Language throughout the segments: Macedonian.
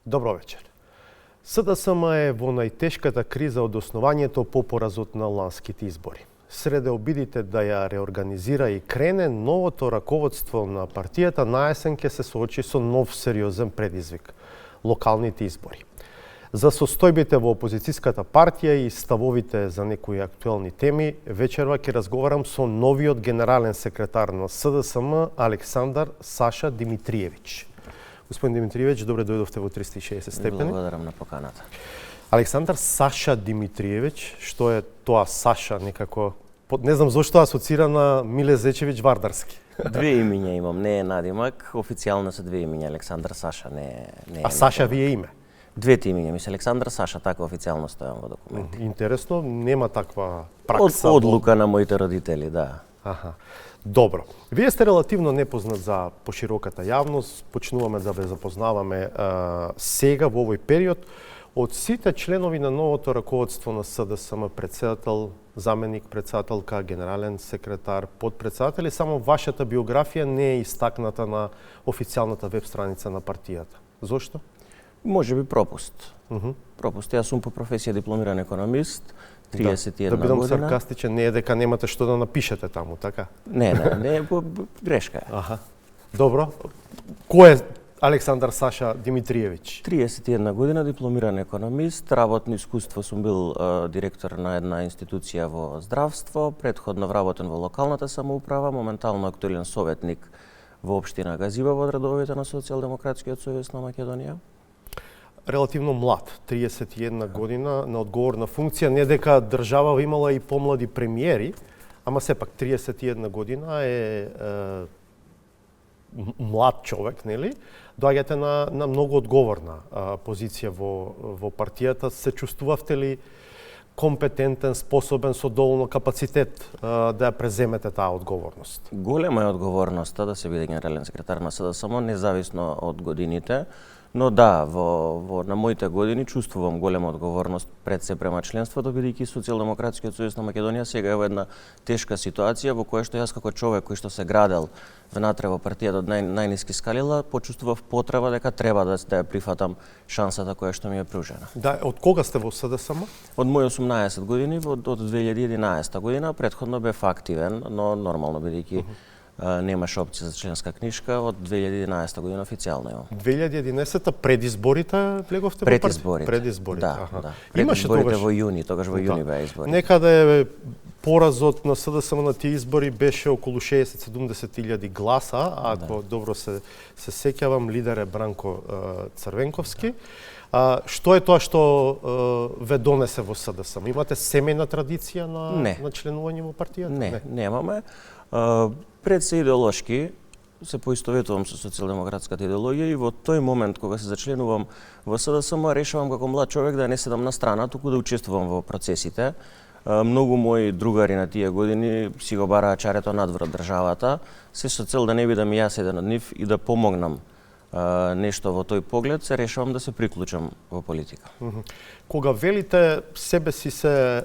Добро вечер. СДСМ е во најтешката криза од основањето по поразот на ланските избори. Среде обидите да ја реорганизира и крене, новото раководство на партијата наесен ќе се соочи со нов сериозен предизвик – локалните избори. За состојбите во опозицијската партија и ставовите за некои актуелни теми, вечерва ќе разговарам со новиот генерален секретар на СДСМ Александар Саша Димитриевич. Господин Димитриевич, добре дојдовте во 360 степени. Благодарам на поканата. Александар Саша Димитриевич, што е тоа Саша некако, не знам зошто асоцира на Миле Зечевич Вардарски. Две имиња имам, не е надимак, официјално се две имиња, Александар Саша, не е. А Саша ви е име? Двете имиња ми се Александар Саша, така официјално стојам во документи. Интересно, нема таква пракса. Одлука на моите родители, да. Аха. Добро. Вие сте релативно непознат за пошироката јавност, почнуваме да ве запознаваме сега во овој период. Од сите членови на новото раководство на СДСМ, председател, заменик председателка, генерален секретар, подпредседатели, само вашата биографија не е истакната на официјалната веб страница на партијата. Зошто? Може би пропуст. Пропуст. Јас сум по професија дипломиран економист, 31 да бидам година. саркастичен, не е дека немате што да напишете таму, така? Не, грешка е. Аха. Добро. Кој е Александар Саша Димитриевич? 31 година, дипломиран економист, работно искуство сум бил директор на една институција во здравство, претходно вработен во локалната самоуправа, моментално актуелен советник во општина Газиба во редовите на Социјалдемократскиот сојуз на Македонија. Релативно млад, 31 година, на одговорна функција, не дека држава имала и помлади премиери, ама сепак 31 година е млад човек, нели? Доаѓате на многу одговорна позиција во партијата. Се чувствувавте ли компетентен, способен, со доволно капацитет да ја преземете таа одговорност? Голема е одговорноста да се биде генерален секретар на СДСМ, независно од годините. Но да, на моите години чувствувам голема одговорност пред се према членството, бидејќи Социјалдемократскиот сојуз на Македонија сега е во една тешка ситуација во која што јас како човек кој што се градел внатре во партијата од најниски скалила, почувствував потреба дека треба да ја прифатам шансата која што ми е пружена. Да, од кога сте во СДСМ? Од мои 18 години, од 2011 година, претходно бев активен, но нормално бидејќи немаше опција за членска книжка, од 2011 година официјално имам. 2011-та пред изборите влеговте во партија? Пред изборите. Да. Пред изборите во јуни, тогаш во јуни беа избори. Некаде поразот на СДСМ на тие избори беше околу 60-70 илјади гласа, ако добро се сеќавам, лидер е Бранко Црвенковски. Што е тоа што ве донесе во СДСМ? Имате семејна традиција на членување во партијата? Не, немаме. Пред се идеолошки се поистоветувам со социјалдемократската идеологија и во тој момент кога се зачленувам во СДСМ решавам како млад човек да не седам на страна, туку да учествувам во процесите. Многу мои другари на тие години си го бараа чарето надвор од државата, се со цел да не бидам јас еден од нив и да помогнам нешто во тој поглед, се решавам да се приклучам во политика. Кога велите себе си се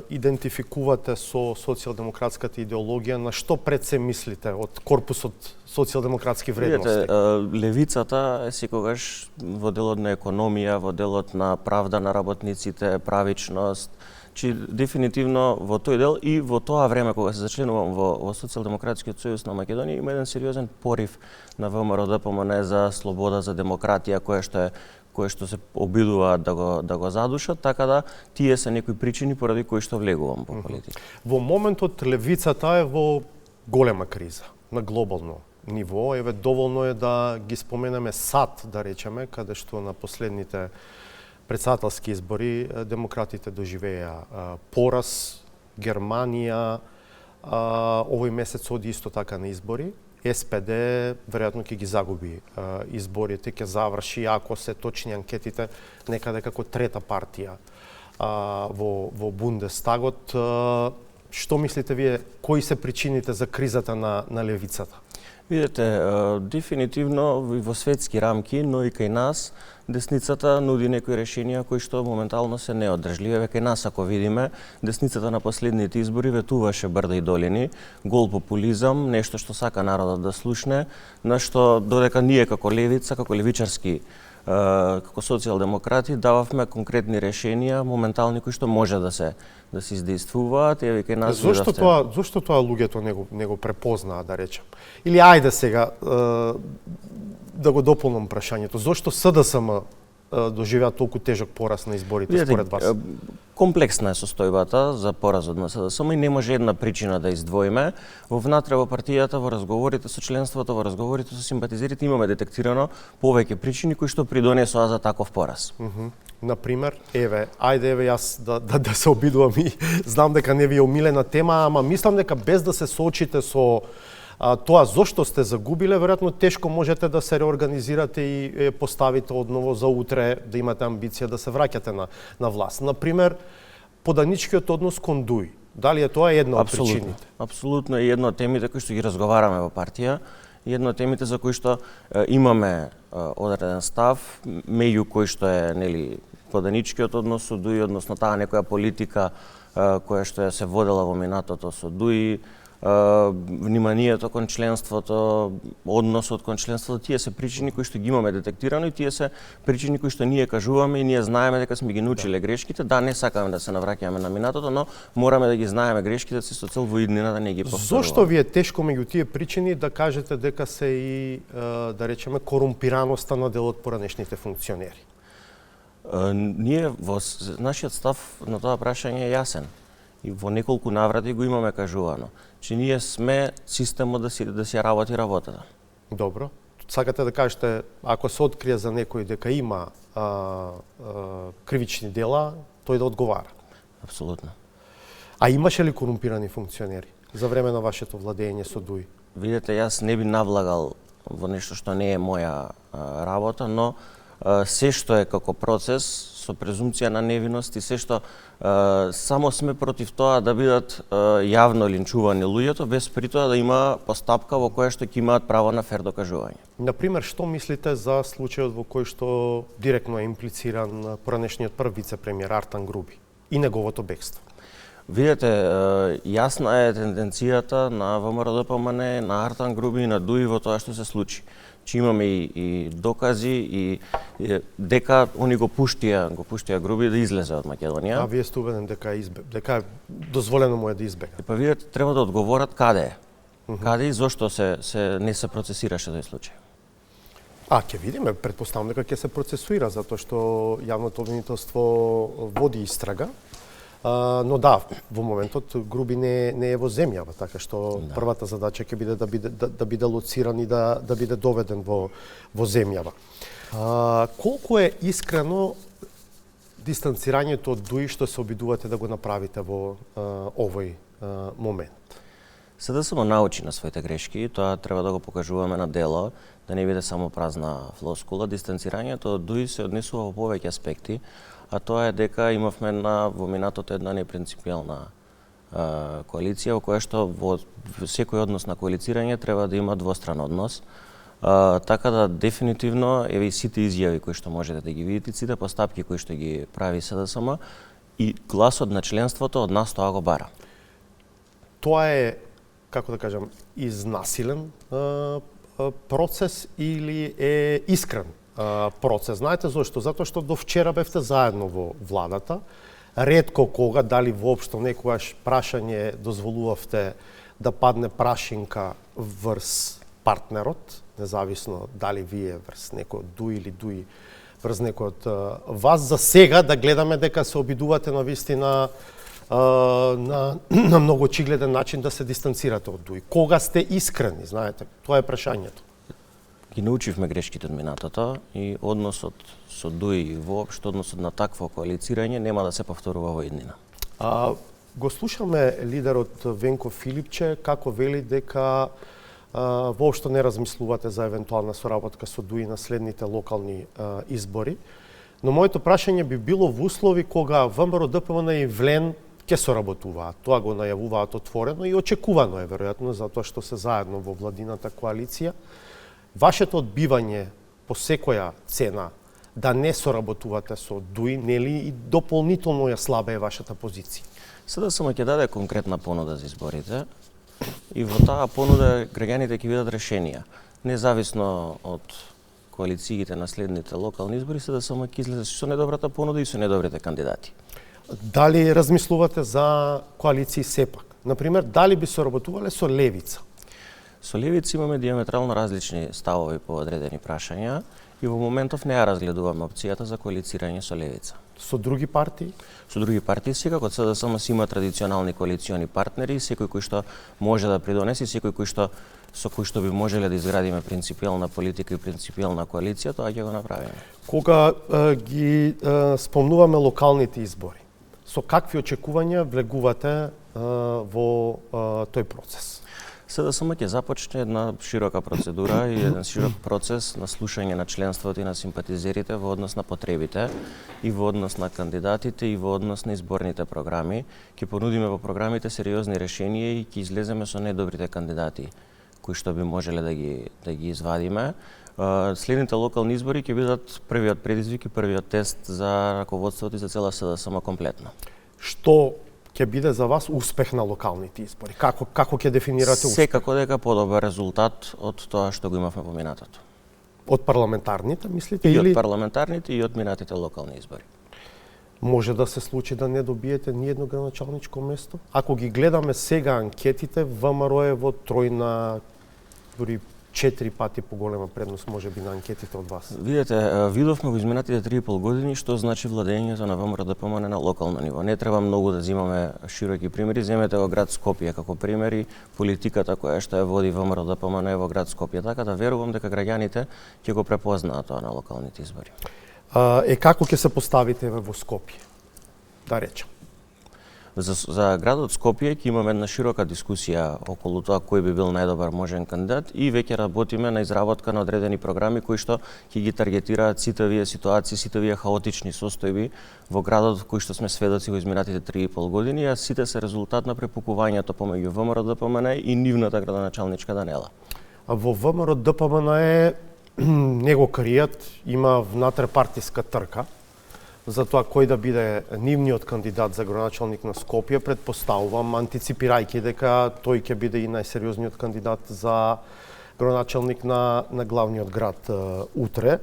идентификувате со социјалдемократската идеологија, на што пред се мислите од корпусот социјалдемократски вредности? Видете, левицата е секогаш во делот на економија, во делот на правда на работниците, правичност, че дефинитивно во тој дел и во тоа време кога се зачленувам во Социјалдемократскиот сојуз на Македонија има еден сериозен порив на ВМРО ДПМН за слобода, за демократија, кој што се обидуваат да го задушат, така да тие се некои причини поради кои што влегувам во политика. Во моментот левицата е во голема криза на глобално ниво. Еве доволно е да ги споменеме САД, да речеме, каде што на последните председателски избори демократите доживеа пораз, Германија овој месец оди исто така на избори. СПД веројатно ќе ги загуби изборите, ќе заврши, ако се точни анкетите, некаде како трета партија во Бундестагот. Што мислите вие, кои се причините за кризата на левицата? Видете, дефинитивно во светски рамки, но и кај нас, десницата нуди некои решенија кои што моментално се неодржливи. Кај нас, ако видиме, десницата на последните избори ветуваше брда и долини, гол популизам, нешто што сака народот да слушне, на што додека ние како левица, како левичарски како социјалдемократи дававме конкретни решенија, моментални кои што може да се издействуваат. Еве кај нас Зошто тоа луѓето не го препознаа, да речем? Или ајде сега да го дополнам прашањето. Зошто СДСМ доживеа толку тежок пораз на изборите според вас? Комплексна е состојбата за поразот на СДСМ и не може една причина да издвоиме. Внатре во партијата, во разговорите со членството, во разговорите со симпатизерите имаме детектирано повеќе причини кои што придонесоа за таков пораз. Например, ајде јас да се обидувам и знам дека не ви е омилена тема, ама мислам дека без да се соочите со тоа зошто сте загубиле, веројатно тешко можете да се реорганизирате и поставите одново за утре, да имате амбиција да се враќате на власт. Например, поданичкиот однос кон ДУИ. Дали е тоа една од причините? Апсолутно е една од темите кои што ги разговараме во партија, и една од темите за кои што имаме одреден став, меѓу кои што е поданичкиот однос со ДУИ, односно таа некоја политика која што се водела во минатото со ДУИ, вниманието кон членството, односот кон членството, тие се причини кои што ги имаме детектирано и тие се причини кои што ние кажуваме и ние знаеме дека сме ги научиле грешките. Да, не сакаме да се навраќаме на минатото, но мораме да ги знаеме грешките си со цел во иднина да не ги повторуваме. Зошто ви е тешко меѓу тие причини да кажете дека се и, да речеме, корумпираноста на дел од поранешните функционери? Ние во нашиот став на тоа прашање е јасен. И во неколку наврати го имаме кажувано, че ние сме системот да си работи работата. Добро. Сакате да кажете, ако се открие за некој дека има кривични дела, тој да одговара? Апсолутно. А имаше ли корумпирани функционери за време на вашето владење со ДУИ? Видете, јас не би навлагал во нешто што не е моја работа, но се што е како процес со презумпција на невиност и се што само сме против тоа да бидат јавно линчувани луѓето, без при тоа да има постапка во која што ќе имаат право на фер докажување. Например, што мислите за случајот во кој што директно е имплициран поранешниот прв вице-премиер Артан Груби и неговото бегство? Видете, јасна е тенденцијата на ВМРО-ДПМН, на Артан Груби и на ДУИ во тоа што се случи. Че имаме и докази и дека они го пуштија Груби да излезе од Македонија. А вие сте убеден дека дозволено му е да избега? Па видите, треба да одговорат каде е. Каде и зошто не се процесираше тој случај. Ќе видиме, претпоставам дека ќе се процесуира, затоа што јавното обвинителство води истрага. Но да, во моментот Груби не е во земјава, така што првата задача ќе биде да биде лоциран и да биде доведен во земјава. Колку е искрено дистанцирањето од ДУИ што се обидувате да го направите во овој момент? СДСМ научи на своите грешки, тоа треба да го покажуваме на дело, да не биде само празна флоскула. Дистанцирањето од ДУИ се однесува во повеќе аспекти, а тоа е дека имавме во минатото една непринципијална коалиција, во која што во секој однос на коалицирање треба да има двостран однос. Така да дефинитивно еве и сите изјави кои што можете да ги видите, сите постапки кои што ги прави СДСМ и гласот на членството од нас тоа го бара. Тоа е, како да кажам, изнасилен процес или е искрен процес? Знаете зошто? Затоа што до вчера бевте заедно во владата. Ретко кога, дали воопшто некогаш прашање дозволувавте да падне прашинка врз партнерот, независно дали вие врз некој од ДУИ или ДУИ врз некој од вас. За сега да гледаме дека се обидувате на вистина на многу очигледен начин да се дистанцирате од ДУИ. Кога сте искрени, знаете? Тоа е прашањето. Ги научивме грешките од минатото и односот со ДУИ и воопшто односот на такво коалицирање нема да се повторува во иднина. Го слушаме лидерот Венко Филипче како вели дека воопшто не размислувате за евентуална соработка со ДУИ на следните локални избори. Но моето прашање би било во услови кога ВМРО-ДПМН и ВЛЕН ќе соработуваат. Тоа го најавуваат отворено и очекувано е веројатно затоа што се заедно во владината коалиција. Вашето одбивање по секоја цена да не соработувате со ДУИ, нели и дополнително ја слабе е вашата позиција? СДСМ ќе даде конкретна понуда за изборите и во таа понуда граѓаните ќе видат решенија, независно од коалициите на следните локални избори, СДСМ ќе излезе со недобрата понуда и со недобрите кандидати. Дали размислувате за коалиции сепак? Например, дали би соработувале со левица? Со левица имаме диаметрално различни ставови по одредени прашања и во моментов не ја разгледуваме опцијата за коалицирање со левица. Со други партии? Со други партии секако СДСМ си има традиционални коалициони партнери, секој кој што може да придонеси, секој кој што со кој што би можеле да изградиме принципиелна политика и принципиелна коалиција, тоа ќе го направиме. Кога ги спомнуваме локалните избори, со какви очекувања влегувате во тој процес? СДСМ ќе започне една широка процедура и еден широк процес на слушање на членството и на симпатизерите во однос на потребите и во однос на кандидатите и во однос на изборните програми. Ќе понудиме во програмите сериозни решенија и ќе излеземе со најдобрите кандидати кои што би можеле да ги извадиме. Следните локални избори ќе бидат првиот предизвик и првиот тест за раководството и за цела СДСМ комплетно. Што ќе биде за вас успех на локалните избори? Како ќе дефинирате успех? Секако дека подобар резултат од тоа што го имавме во минатото. Од парламентарните, мислите? И или од парламентарните и од минатите локални избори. може да се случи да не добиете ни едно градоначалничко место? Ако ги гледаме сега анкетите, ВМРО е во тројна, дури 4 пати поголема предност можеби на анкетите од вас. Видете, видовме во изминатите 3,5 години што значи владењето на ВМРО ДПМН на локално ниво. Не треба многу да земаме широки примери, земете го град Скопје како примери, политиката која што ја води ВМРО ДПМН во град Скопје, така да верувам дека граѓаните ќе го препознаат тоа на локалните избори. Како ќе се поставите во Скопје? Да речем. За градот Скопје ќе имаме една широка дискусија околу тоа кој би бил најдобар можен кандидат и веќе работиме на изработка на одредени програми кои што ќе ги таргетираат сите овие ситуации, сите овие хаотични состојби во градот кои што сме сведоци во изминатите 3,5 години, а сите се резултат на препукувањето помеѓу ВМРО ДПМН и нивната градоначалничка Данела. Во ВМРО ДПМН не го кријат, има внатре-партиска трка за тоа кој да биде нивниот кандидат за градоначалник на Скопје. Предпоставувам, антиципирајќи дека тој ќе биде и најсериозниот кандидат за градоначалник на главниот град утре.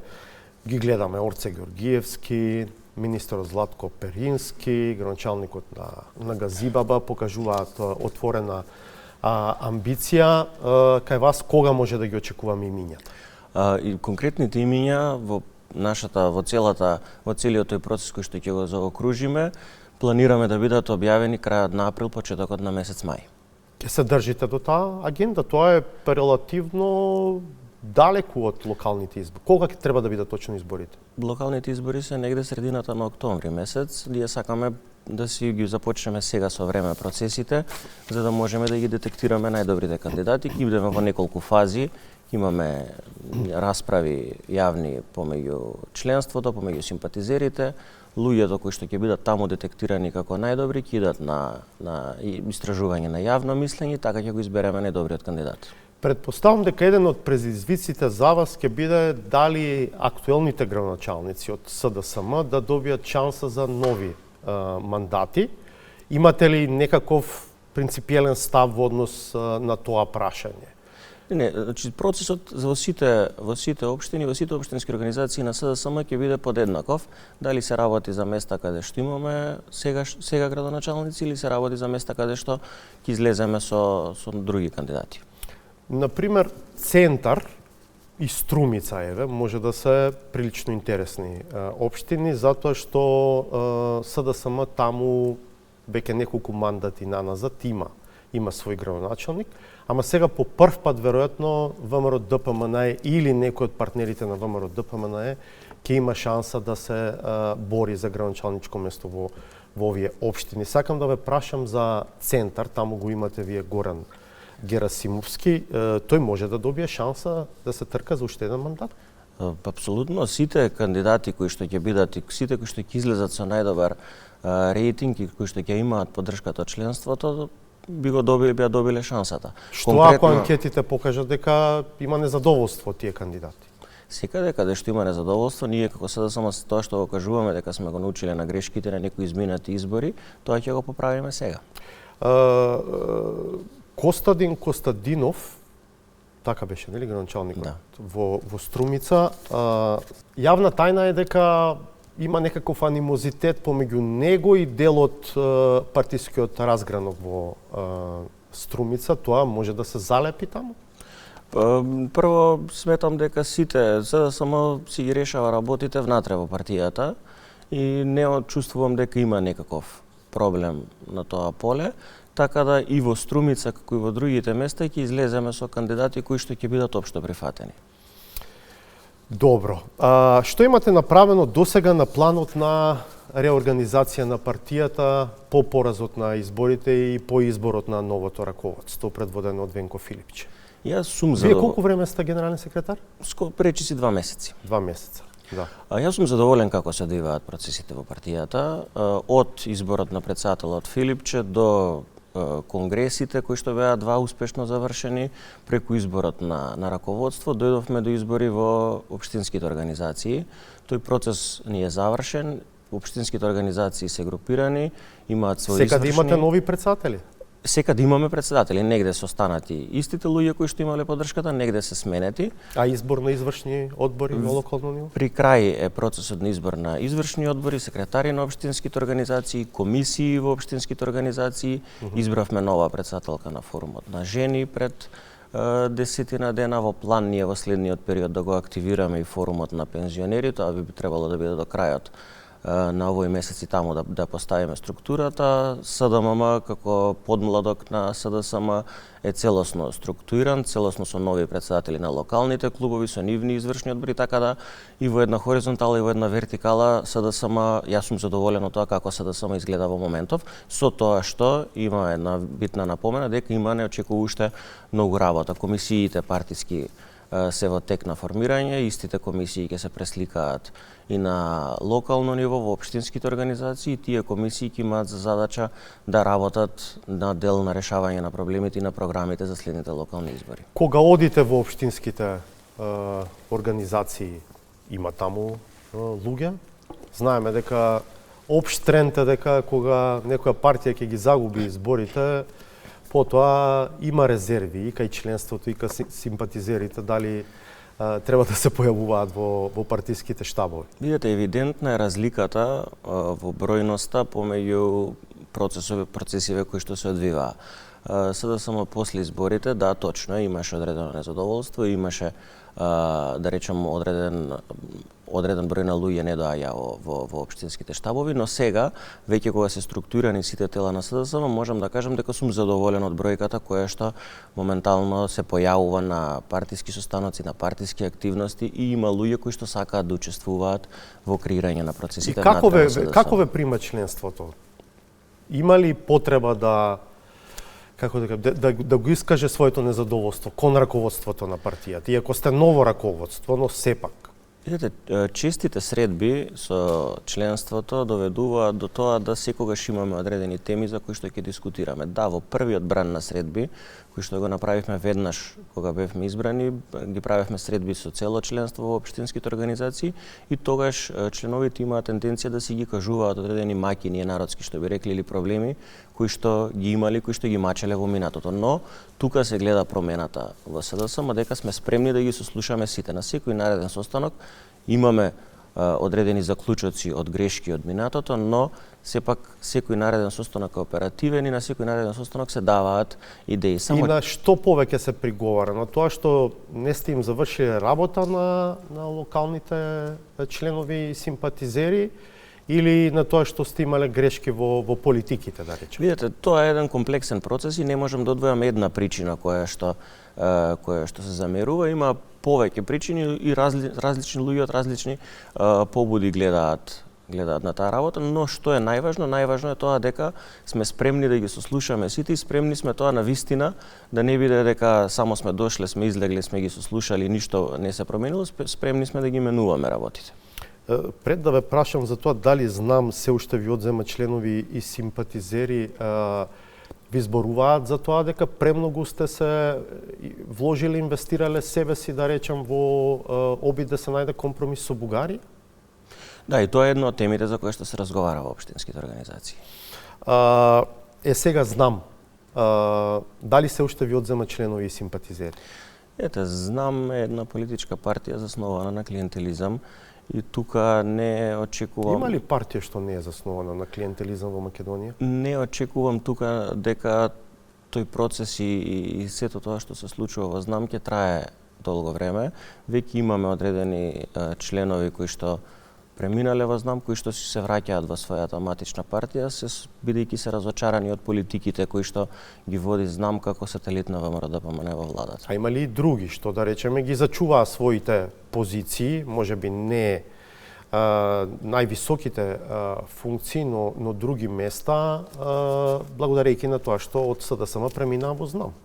Ги гледаме Орце Георгиевски, министерот Златко Перински, градоначалникот на Газибаба покажуваат отворена амбиција. Кај вас кога може да ги очекуваме имињата? И конкретните имиња во целиот тој процес кој што ќе го заокружиме, планираме да бидат објавени крајот на април, почетокот на месец мај. Ќе се држите до таа агенда? Тоа е релативно далеку од локалните избори. Кога ќе треба да бидат точно изборите? Локалните избори се негде средината на октомври месец. Ние сакаме да си ги започнеме сега со време процесите, за да можеме да ги детектираме најдобрите кандидати. Ќе идеме во неколку фази. Имаме расправи јавни помеѓу членството, помеѓу симпатизерите, луѓето кои што ќе бидат таму детектирани како најдобри ќе идат на истражување на јавно мислење, така ќе го избереме најдобриот кандидат. Предпоставам дека еден од предизвиците за вас ќе биде дали актуелните градоначалници од СДСМ да добијат шанса за нови мандати. Имате ли некаков принципиелен став во однос на тоа прашање? Не, значи процесот во сите општини, во сите општински организации на СДСМ ќе биде подеднаков, дали се работи за места каде што имаме сега градоначалници или се работи за места каде што ќе излеземе со други кандидати. Например, Центар и Струмица може да се прилично интересни општини, затоа што СДСМ таму веќе неколку мандати наназад има свој градоначалник, ама сега по прв пат веројатно ВМРО ДПМН или некој од партнерите на ВМРО ДПМН ќе има шанса да се бори за градоначалничко место во овие општини. Сакам да ве прашам за Центар, таму го имате вие Горан Герасимовски, тој може да добие шанса да се трка за уште еден мандат? Апсолутно, сите кандидати кои што ќе бидат и сите кои што ќе излезат со најдобар рейтинг и кои што ќе имаат поддршката од членството, беа добиле шансата. Што ако анкетите покажат дека има незадоволство од тие кандидати? Секаде каде што има незадоволство, ние како СДСМ тоа што го кажуваме дека сме го научиле на грешките на некои изминати избори, тоа ќе го поправиме сега. Костадин Костадинов така беше, нели, градоначалникот Да. во Струмица. Јавна тајна е дека има некаков анимозитет помеѓу него и дел од партискиот разгранок во Струмица. Тоа може да се залепи таму? Прво, сметам дека сите само си ги решава работите внатре во партијата и не чувствувам дека има некаков проблем на тоа поле, така да и во Струмица, како и во другите места, ќе излеземе со кандидати кои што ќе бидат општо прифатени. Добро. Што имате направено досега на планот на реорганизација на партијата по поразот на изборите и по изборот на новото раководство предводено од Венко Филипче? Јас сум Вие колку време сте генерален секретар? Пречи си 2 месеци. 2 месеца. Да. Јас сум задоволен како се одвиваат процесите во партијата, од изборот на претседателот Филипче до конгресите кои што беа 2 успешно завршени, преку изборот на раководство, дојдовме до избори во општинските организации. Тој процес ни е завршен, општинските организации се групирани, имаат своји Секаде имате нови претседатели? Секаде имаме претседатели, негде се останати истите луѓе кои што имале поддршката, негде се сменети. А избор на извршни одбори во локално ниво? При крај е процесот на избор на извршни одбори, секретари на општинските организации, комисии во општинските организации. Избравме нова претседателка на форумот на жени пред 10 дена. Во план ние во следниот период да го активираме и форумот на пензионери, тоа би требало да биде до крајот на овој месец и таму да поставиме структурата. СДММ како подмладок на СДСМ е целосно структуриран, целосно со нови претседатели на локалните клубови, со нивни извршни одбори, така да и во една хоризонтала и во една вертикала СДСМ, јас сум задоволен од тоа како СДСМ изгледа во моментов, со тоа што има една битна напомена дека има неочекува уште многу работа. Комисиите партиски се во тек на формирање, истите комисии ќе се пресликаат и на локално ниво во општинските организации. Тие комисии ќе имаат за задача да работат на дел на решавање на проблемите и на програмите за следните локални избори. Кога одите во општинските организации, има таму луѓе? Знаеме дека општ тренд е дека кога некоја партија ќе ги загуби изборите, потоа има резерви и кај членството и кај симпатизерите дали треба да се појавуваат во партиските штабови. Видете, евидентна е разликата во бројноста помеѓу процесиве кои што се одвиваа. Сега само после изборите, да, точно имаше одредено незадоволство, имаше да речем одреден број на луѓе не доаѓа во општинските штабови, но сега веќе кога се структурирани сите тела на СДСМ, можам да кажам дека сум задоволен од бројката која што моментално се појавува на партиски состаноци, на партиски активности и има луѓе кои што сакаат да учествуваат во креирање на процесите внатре на СДСМ. Како ве прима членството? Има ли потреба да го искаже своето незадоволство кон раководството на партијата, иако сте ново раководство, но сепак? Видете, честите средби со членството доведуваат до тоа да секогаш имаме одредени теми за кои што ќе дискутираме. Да, во првиот бран на средби, кои што го направивме веднаш кога бевме избрани, ги правевме средби со цело членство во општинските организации и тогаш членовите имаат тенденција да си ги кажуваат одредени маки, ние народски што би рекли, или проблеми кои што ги имали, кои што ги мачеле во минатото. Но тука се гледа промената во СДСМ, дека сме спремни да ги сослушаме сите. На секој нареден состанок имаме одредени заклучоци од грешки од минатото, но сепак секој нареден состанок е оперативен и на секој нареден состанок се даваат идеи. И на што повеќе се приговара? На тоа што не сте им завршиле работа на локалните членови и симпатизери, или на тоа што сте имале грешки во политиките, да речем? Видете, тоа е еден комплексен процес и не можам да одвојам една причина која што се замерува. Има повеќе причини и различни луѓе од различни побуди гледаат на таа работа, но што е најважно? Најважно е тоа дека сме спремни да ги сослушаме сите и спремни сме тоа на вистина, да не биде дека само сме дошле, сме излегле, сме ги сослушали, ништо не се променило, спремни сме да ги менуваме работите. Пред да ве прашам за тоа дали знам се уште ви одзема членови и симпатизери, ви зборуваат за тоа дека премногу сте се вложили, инвестирале себе си, да речем, во обид да се најде компромис со Бугарија? Да, и тоа е една од темите за која што се разговара во општинските организации. Сега знам, дали се уште ви одзема членови и симпатизери? Ете, знам е една политичка партија заснована на клиентелизам и тука не очекувам... Има ли партија што не е заснована на клиентелизам во Македонија? Не очекувам тука дека тој процес и сето тоа што се случува во знам ќе трае долго време. Веќе имаме одредени членови кои што преминале во знам, кои што се враќаат во својата матична партија, бидејќи се разочарани од политиките кои што ги води знам како сателит на ВМРО-ДПМН во владата. А има ли и други што, да речеме, ги зачуваа своите позиции, можеби не највисоките функции, но други места, благодарејќи на тоа што од СДСМ преминаа во знам?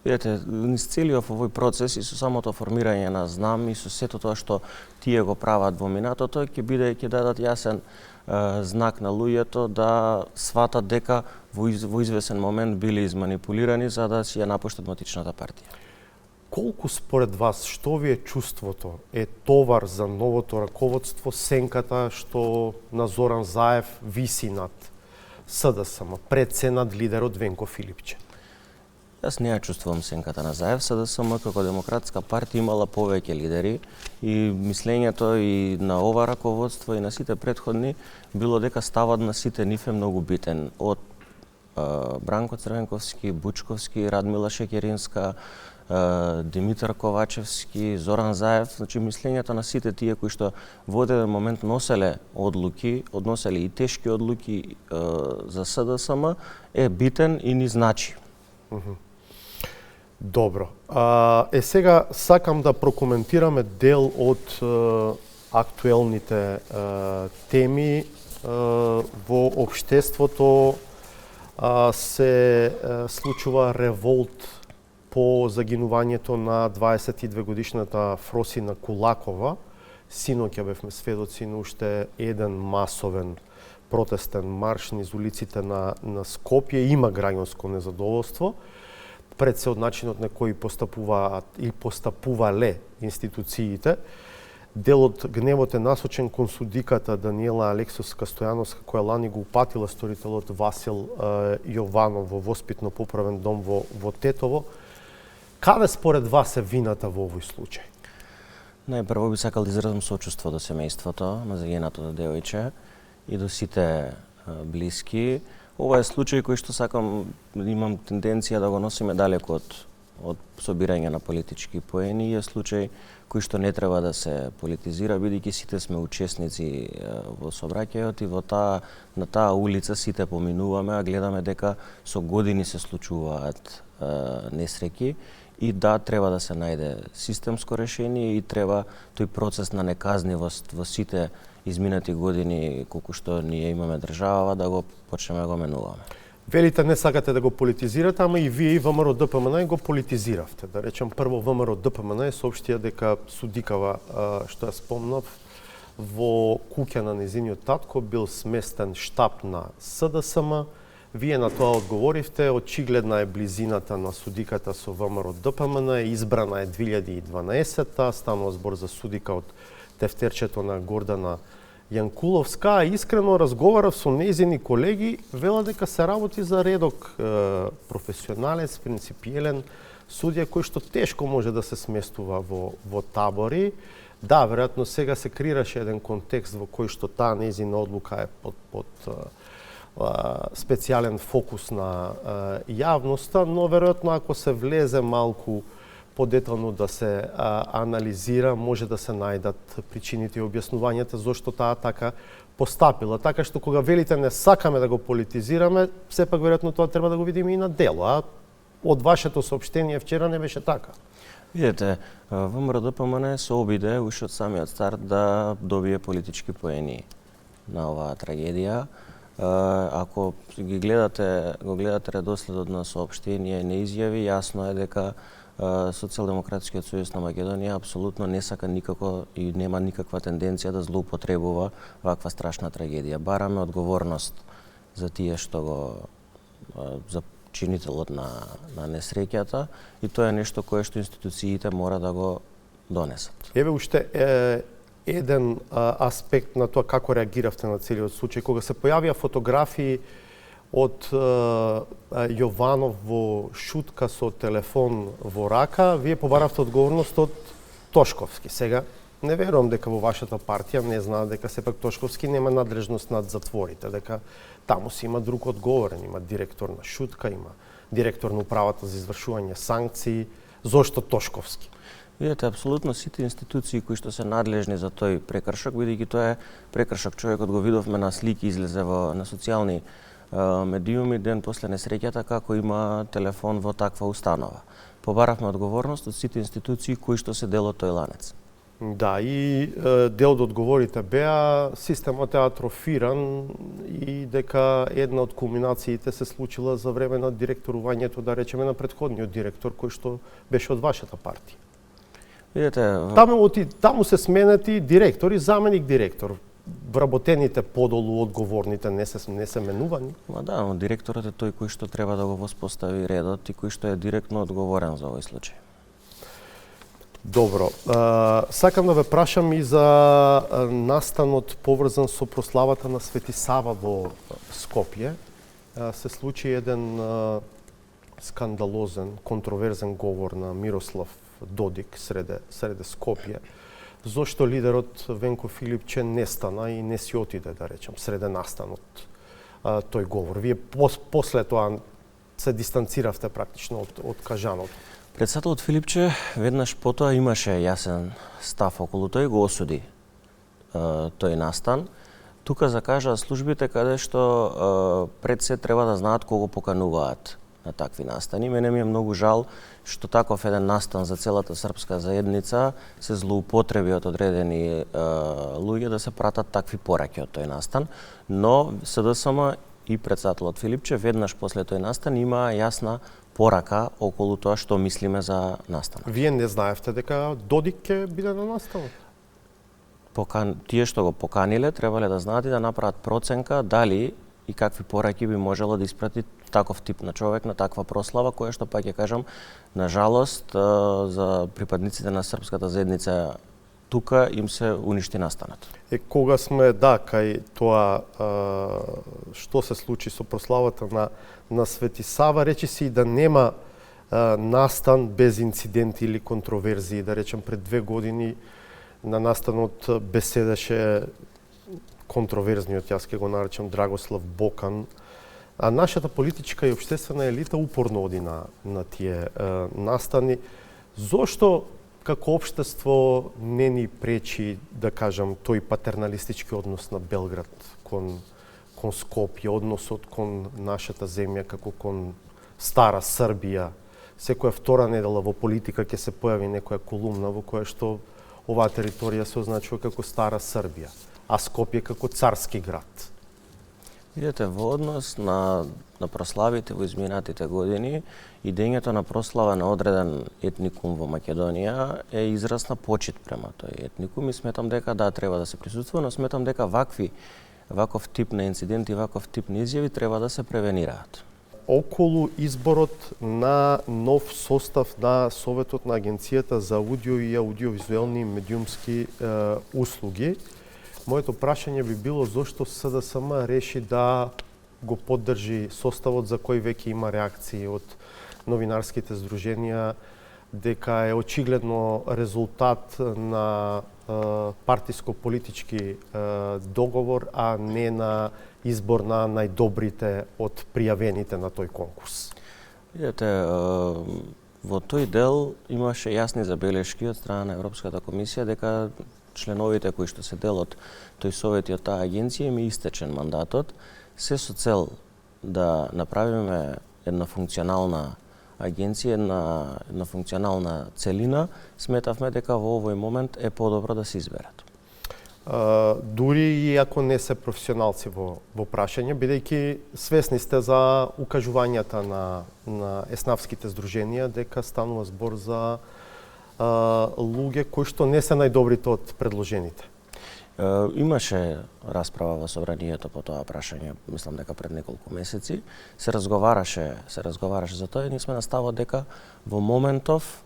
Видете, низ целиот овој процес и со самото формирање на знам и со сето тоа што тие го прават во минатото, ќе дадат јасен знак на луѓето да сватат дека во извесен момент биле изманипулирани за да си ја напуштат матичната партија. Колку според вас, што ви е чувството, е товар за новото раководство сенката што на Зоран Заев виси над СДСМ, пред се над лидерот Венко Филипче? Јас не ја чувствувам сенката на Заев, СДСМ како демократска партија имала повеќе лидери и мислењето и на ова раководство и на сите претходни било дека ставот на сите нив е многу битен. Од Бранко Црвенковски, Бучковски, Радмила Шекеринска, Димитар Ковачевски, Зоран Заев, значи мислењето на сите тие кои што во одреден момент носеле одлуки, односеле и тешки одлуки за СДСМ е битен и ни значи. Добро. Сега сакам да прокоментираме дел од актуелните теми во општеството. Се случува револт по загинувањето на 22-годишната Фросина Кулакова. Синоќа бевме сведоци на уште еден масовен протестен марш низ улиците на Скопје. Има граѓанско незадоволство пред се од начинот на кој постапуваат и постапувале институциите. Дел од гневот е насочен кон судиката Даниела Алексовска Стојановска, која лани го упатила сторителот Васил Јованов во воспитно-поправен дом во Тетово. Каде според вас е вината во овој случај? Најпрво би сакал да изразам сочувство до семејството на загинатото девојче и до сите блиски. Ова е случај кој што имам тенденција да го носиме далеко од собирање на политички поени и е случај кој што не треба да се политизира, бидејќи сите сме учесници во сообраќајот и на таа улица сите поминуваме, а гледаме дека со години се случуваат несреќи и да, треба да се најде системско решение и треба тој процес на неказнивост во сите изминати години колку што ние имаме држава да го почнеме да го менуваме. Велите не сакате да го политизирате, ама и вие и ВМРО-ДПМН го политизиравте. Да речем, прво ВМРО-ДПМН соопштија дека судикава, што ја спомнав, во куќа на незиниот татко бил сместен штаб на СДСМ. Вие на тоа одговоривте, очигледна е близината на судиката со ВМРО-ДПМН, избрана е 2012-та, станува збор за судика од тефтерчето на Гордана Јанкуловска, а искрено разговарав со нејзини колеги, вела дека се работи за редок професионалец, принципиелен судија кој што тешко може да се сместува во табори. Да, веројатно сега се креираше еден контекст во кој што таа нејзина одлука е под специјален фокус на јавноста, но веројатно ако се влезе малку подетално да се анализира, може да се најдат причините и објаснувањата зошто таа така постапила. Така што кога велите не сакаме да го политизираме, сепак веројатно тоа треба да го видиме и на дело, а од вашето соопштение вчера не беше така. Видете, ВМРО-ДПМН се обиде уште од самиот старт да добие политички поени на оваа трагедија. Ако го гледате редоследот на соопштение и на изјави, јасно е дека Социјалдемократскиот сојуз на Македонија апсолутно не сака никако и нема никаква тенденција да злоупотребува ваква страшна трагедија. Бараме одговорност за тие за чинителот на несреќата и тоа е нешто кое што институциите мора да го донесат. Еве уште еден аспект на тоа како реагиравте на целиот случај. Кога се појавија фотографии од Јованов во шутка со телефон во рака, вие побаравте одговорност од Тошковски. Сега, не верувам дека во вашата партија не знаат дека сепак Тошковски нема надлежност над затворите, дека таму си има друг одговорен, има директор на шутка, има директор на управата за извршување санкции. Зошто Тошковски? Видете, апсолутно сите институции кои што се надлежни за тој прекршок, бидејќи тоа е прекршок, човекот го видовме на слики, излезе на социјални медиуми ден после несреќата како има телефон во таква установа. Побаравме одговорност од сите институции кои што се дел од тој ланец. Да, и дел од одговорите беа системот е атрофиран и дека една од кулминациите се случила за време на директорувањето, да речеме, на претходниот директор кој што беше од вашата партија. Видете, таму се сменати директор и заменик директор. Вработените подолу одговорните не се менувани. Ма да, но директорот е тој кој што треба да го воспостави редот и кој што е директно одговорен за овој случај. Добро. Сакам да ве прашам и за настанот поврзан со прославата на Свети Сава во Скопје. Се случи еден скандалозен, контроверзен говор на Мирослав Додик среде Скопје. Зошто лидерот Венко Филипче не стана и не си отиде, да речем, среде настанот тој говор? Вие после тоа се дистанциравте практично од кажаното. Председателот Филипче веднаш потоа имаше јасен став околу тој, го осуди тој настан. Тука закажаа службите каде што пред се треба да знаат кого покануваат на такви настани. Мене ми е многу жал што таков еден настан за целата српска заедница се злоупотреби од одредени луѓе да се пратат такви пораки од тој настан, но СДСМ и председателот Филипче веднаш после тој настан имаа јасна порака околу тоа што мислиме за настанот. Вие не знаевте дека Додик ќе биде на настанот? Тие што го поканиле требале да знаат и да направат проценка дали и какви пораки би можело да испрати таков тип на човек на таква прослава, која што па ќе кажам, на жалост за припадниците на српската заедница тука им се уништи настанот. Кога сме кај тоа што се случи со прославата на Свети Сава, речи си да нема настан без инциденти или контроверзии. Да речем, пред 2 години на настанот беседеше контроверзниот, јас ќе го наречам, Драгослав Бокан. А нашата политичка и општествена елита упорно оди на тие настани. Зошто како општество не ни пречи, да кажам, тој патерналистички однос на Белград кон Скопје, односот кон нашата земја како кон стара Србија? Секоја втора недела во политика ќе се појави некоја колумна во која што оваа територија се означува како стара Србија, а Скопје како царски град. Видете, во однос на прославите во изминатите години, идењето на прослава на одреден етникум во Македонија е израз на почит према тој етникум и сметам дека да, треба да се присуствува, но сметам дека ваков тип на инциденти, ваков тип на изјави треба да се превенираат. Околу изборот на нов состав на Советот на Агенцијата за аудио и аудиовизуелни медиумски услуги, моето прашање би било зошто СДСМ реши да го поддржи составот за кој веќе има реакции од новинарските здруженија, дека е очигледно резултат на партиско-политички договор, а не на избор на најдобрите од пријавените на тој конкурс. Видете, во тој дел имаше јасни забелешки од страна на Европската комисија дека членовите кои што се дел од тој совет и од таа агенција им истечен мандатот, се со цел да направиме една функционална агенција, една функционална целина, сметавме дека во овој момент е подобро да се изберат. Дури и ако не се професионалци во прашање, бидејќи свесни сте за укажувањата на еснавските здруженија дека станува збор за луѓе кои што не се најдобрите од предложените. Имаше расправа во собранието по тоа прашање, мислам дека пред неколку месеци. Се разговараше за тоа и ние сме на ставот дека во моментов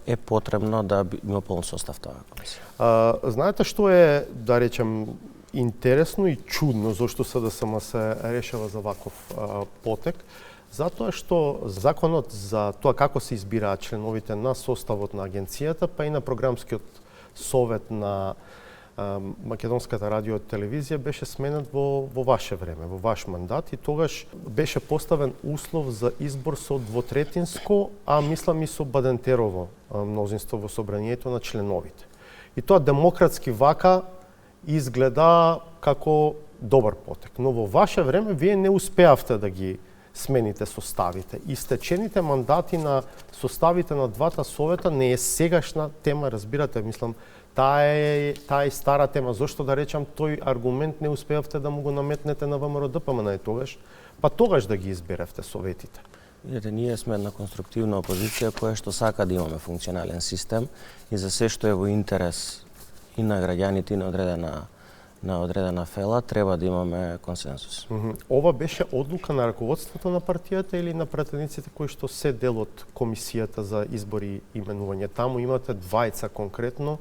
е потребно да има полн состав тоа комисија. Знаете што е, да речем, интересно и чудно зашто СДСМ се решава за ваков потек, затоа што законот за тоа како се избираат членовите на составот на агенцијата, па и на програмскиот совет на Македонската радио и телевизија беше сменет во ваше време, во ваш мандат, и тогаш беше поставен услов за избор со двотретинско, а мислам и со бадентерово мнозинство во собранието на членовите. И тоа демократски вака изгледа како добар потек. Но во ваше време вие не успеавте да ги смените составите. Истечените мандати на составите на двата совета не е сегашна тема, разбирате, мислам, таа е стара тема. Зошто да речам тој аргумент не успеавте да му го наметнете на ВМРО-ДПМН тогаш, па тогаш да ги изберевте советите? Видете, ние сме една конструктивна опозиција која што сака да имаме функционален систем и за се што е во интерес и на граѓаните и на одредена фела треба да имаме консенсус. Ова беше одлука на раководството на партијата или на пратениците кои што се дел од комисијата за избори и именување? Таму имате двајца конкретно,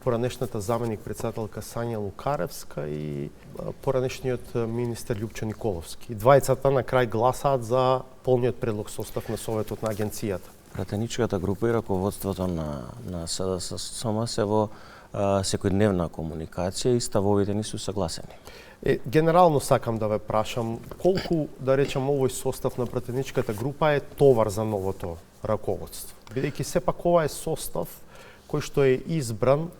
поранешната заменик председателка Сања Лукаревска и поранешниот министер Љупчо Николовски. Двајцата на крај гласаат за полниот предлог состав на советот на агенцијата. Пратеничката група и раководството на СДСМ се во секојдневна комуникација и ставовите ни су согласени. Генерално сакам да ве прашам, колку, да речем, овој состав на пратеничката група е товар за новото раководство? Бидејќи сепак ова е состав кој што е избран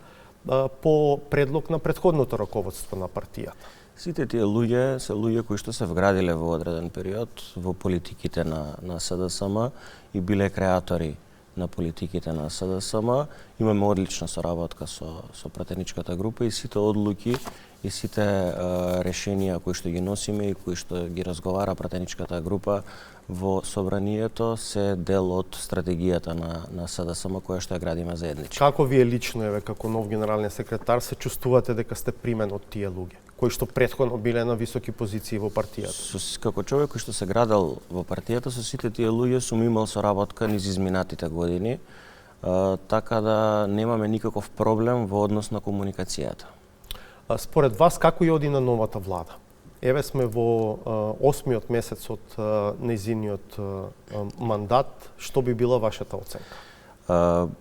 по предлог на претходното раководство на партијата. Сите тие луѓе се луѓе кои што се вградиле во одреден период во политиките на СДСМ и биле креатори на политиките на СДСМ. Имаме одлична соработка со пратеничката група и сите одлуки и сите решенија кои што ги носиме и кои што ги разговара пратеничката група во собранието се дел од стратегијата на СДСМ која што ја градиме заеднички. Како вие лично, како нов генерален секретар, се чувствувате дека сте примен од тие луѓе кои што претходно биле на високи позиции во партијата? Како човек кој што се градел во партијата, со сите тие луѓе сум имал соработка низ изминатите години, така да немаме никаков проблем во однос на комуникацијата. Според вас, како и оди на новата влада? Еве сме во 8-миот месец од нејзиниот мандат. Што би била вашата оценка?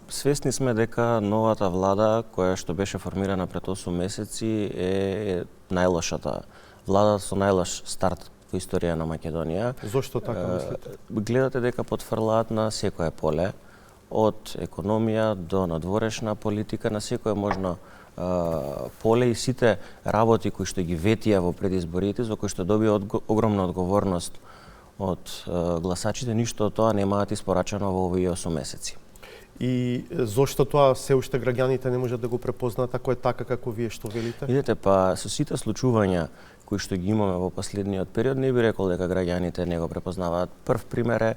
Свесни сме дека новата влада, која што беше формирана пред 8 месеци, е најлошата влада со најлош старт во историја на Македонија. Зошто така мислите? Гледате дека потфрлаат на секое поле, од економија до надворешна политика, на секое можно поле, и сите работи кои што ги ветија во предизборите, за кои што добија огромна одговорност од гласачите, ништо од тоа немаат испорачано во овие 8 месеци. И зошто тоа се уште граѓаните не можат да го препознаат ако е така како вие што велите? Видете, па со сите случувања кои што ги имаме во последниот период, не би рекол дека граѓаните не го препознаваат. Прв пример е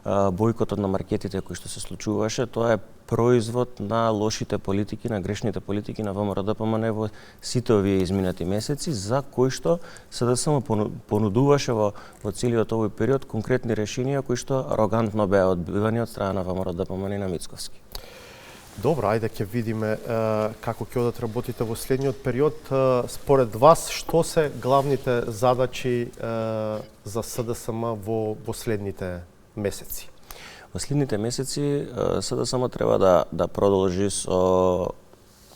бојкотот на маркетите кој што се случуваше. Тоа е производ на лошите политики, на грешните политики на ВМРО-ДПМН во сите овие изминати месеци, за кои што СДСМ понудуваше во целиот овој период конкретни решенија кои што арогантно беа одбивани од страна на ВМРО-ДПМН и на Мицковски. Добро, ајде ќе видиме како ќе одат работите во следниот период. Според вас, што се главните задачи за СДСМ во следните месеци? Во следните месеци СДСМ треба да продолжи со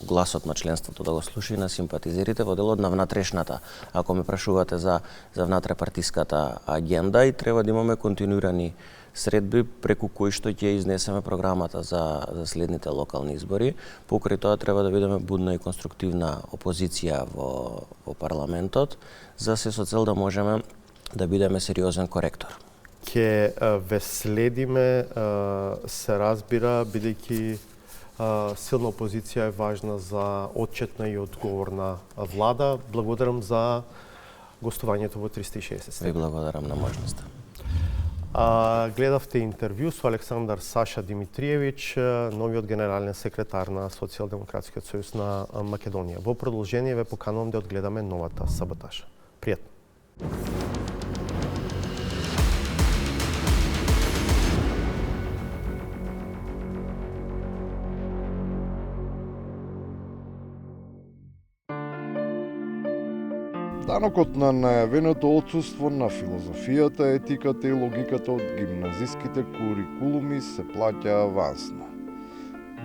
гласот на членството, да го слуша и на симпатизерите во делот на внатрешната, ако ме прашувате за внатрепартиската агенда, и треба да имаме континуирани средби преку кои што ќе изнесеме програмата за следните локални избори. Покрај тоа треба да бидеме будна и конструктивна опозиција во парламентот, за се со цел да можеме да бидеме сериозен коректор. Ќе ве следиме, се разбира, бидејќи силна опозиција е важна за отчетна и одговорна влада. Благодарам за гостувањето во 360. Ви благодарам на можноста. Гледавте интервју со Александар Саша Димитриевиќ, новиот генерален секретар на Социјалдемократскиот сојуз на Македонија. Во продолжение ве поканувам да одгледаме новата саботажа. Пријатно! Данокот на најавеното отсуство на филозофијата, етиката и логиката од гимназиските курикулуми се плаќа авансно.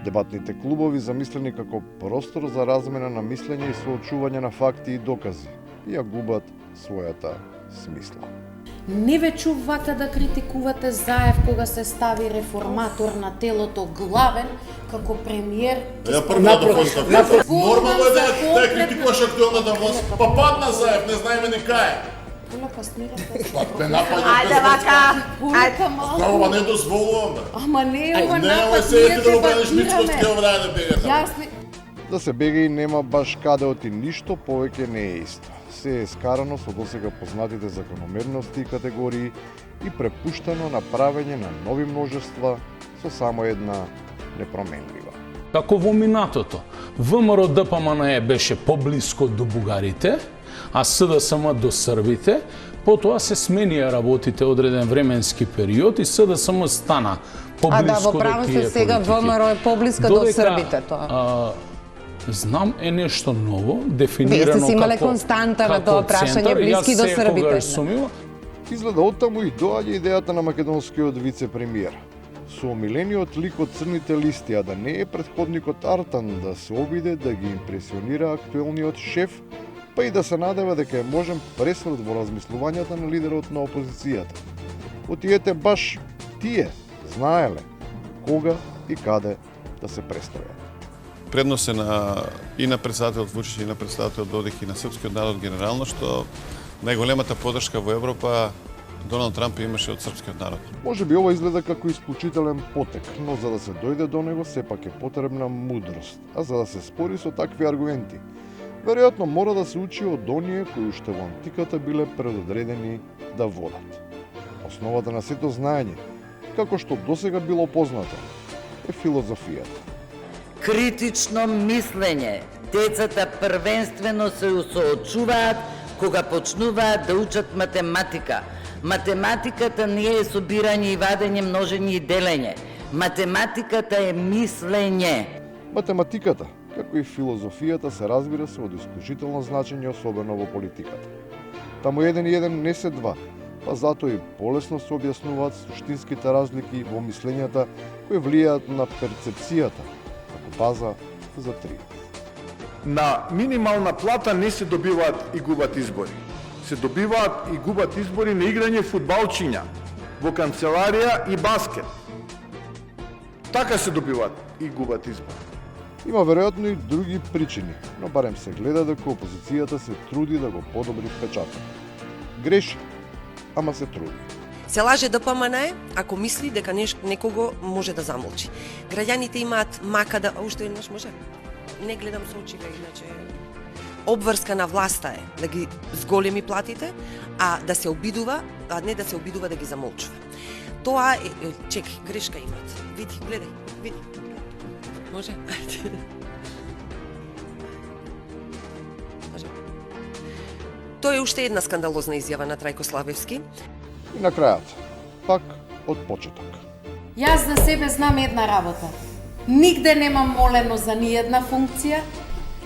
Дебатните клубови замислени како простор за размена на мислење и соочување на факти и докази ја губат својата смисла. Не ве чув вака да критикувате Заев кога се стави реформатор на телото главен како премиер. Ја прво да постави. Нормално е да критикуваш актуелната власт. Па падна Заев, не знаеме ни кај. Полека смирате. Те нападат. Ајде вака. Полека малку. Ова не дозволувам. Ама не е ова Не, напад, ова се ние ефи да го браниш дебатираме. Мицкоски, ова да бега. Јас не... Да се бега и нема баш каде оти ништо повеќе не е исто. Се е скарано со досега познатите закономерности и категории и препуштано на правење на нови множества со само една непроменлива. Како во минатото, ВМРО ДПМНЕ беше поблиско до бугарите, а СДСМ до србите, потоа се сменија работите одреден временски период и СДСМ стана поблиско во право до тие се сега политики. ВМРО е поблиска до србите тоа. Знам е нешто ново, Вие дефинирано сте си имале како константа на тоа прашање, центар. блиски до Јас србите. секогаш сум имал. Изгледа оттаму и доаѓа идејата на македонскиот вице-премиер. Со омилениот лик од црните листи, а да не е претходникот Артан да се обиде да ги импресионира актуелниот шеф, па и да се надева дека е можен пресврт во размислувањата на лидерот на опозицијата. Отиете баш тие знаеле кога и каде да се престројат. Предност е и на председателот Вучич и на председателот Додик и на српскиот народ генерално, што најголемата поддршка во Европа Доналд Трамп имаше од српскиот народ. Може би ова изгледа како исклучителен потек, но за да се дојде до него сепак е потребна мудрост, а за да се спори со такви аргументи, веројатно мора да се учи од оние кои уште во антиката биле предодредени да водат. Основата на сето знаење, како што досега било познато, е филозофијата. Критично мислење. Децата првенствено се соочуваат кога почнуваат да учат математика. Математиката не е собирање и вадење, множење и делење. Математиката е мислење. Математиката, како и филозофијата, се разбира се од исклучително значење, особено во политиката. Таму 1 и 1 не се 2, па затоа и полесно се објаснуваат суштинските разлики во мислењата кои влијаат на перцепцијата, како база за три. На минимална плата не се добиваат и губат избори. Се добиваат и губат избори на играње фудбалчиња, во канцеларија и баскет. Така се добиваат и губат избори. Има веројатно и други причини, но барем се гледа дека опозицијата се труди да го подобри впечаток. Греши, ама се труди. Се лаже ДПМНЕ ако мисли дека некого може да замолчи. Граѓаните имаат мака да... Уште еднаш може? Не гледам со очите, иначе... Обврска на власта е да ги зголеми платите, а да се обидува, а не да се обидува да ги замолчува. Тоа е... Чекай, грешка имаат. Види, гледај, види. Може? Може. Тоа е уште една скандалозна изјава на Трајко Славевски. И на крајот, пак од почеток. Јас за себе знам една работа. Нигде немам молено за ни една функција.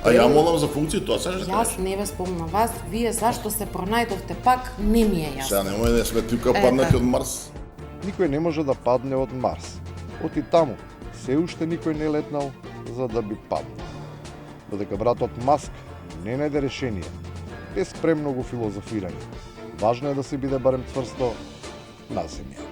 А ја молам за функција, тоа се не Јас не ве спомнам вас, вие зашто се пронајдовте пак, не ми е јасно. Сега немој да сме тука паднати од Марс. Никој не може да падне од Марс. Оти таму, се уште никој не летнал за да би паднал. Додека братот Маск не најде решение, без премногу филозофирање. Важно е да се биде барем цврсто на земја.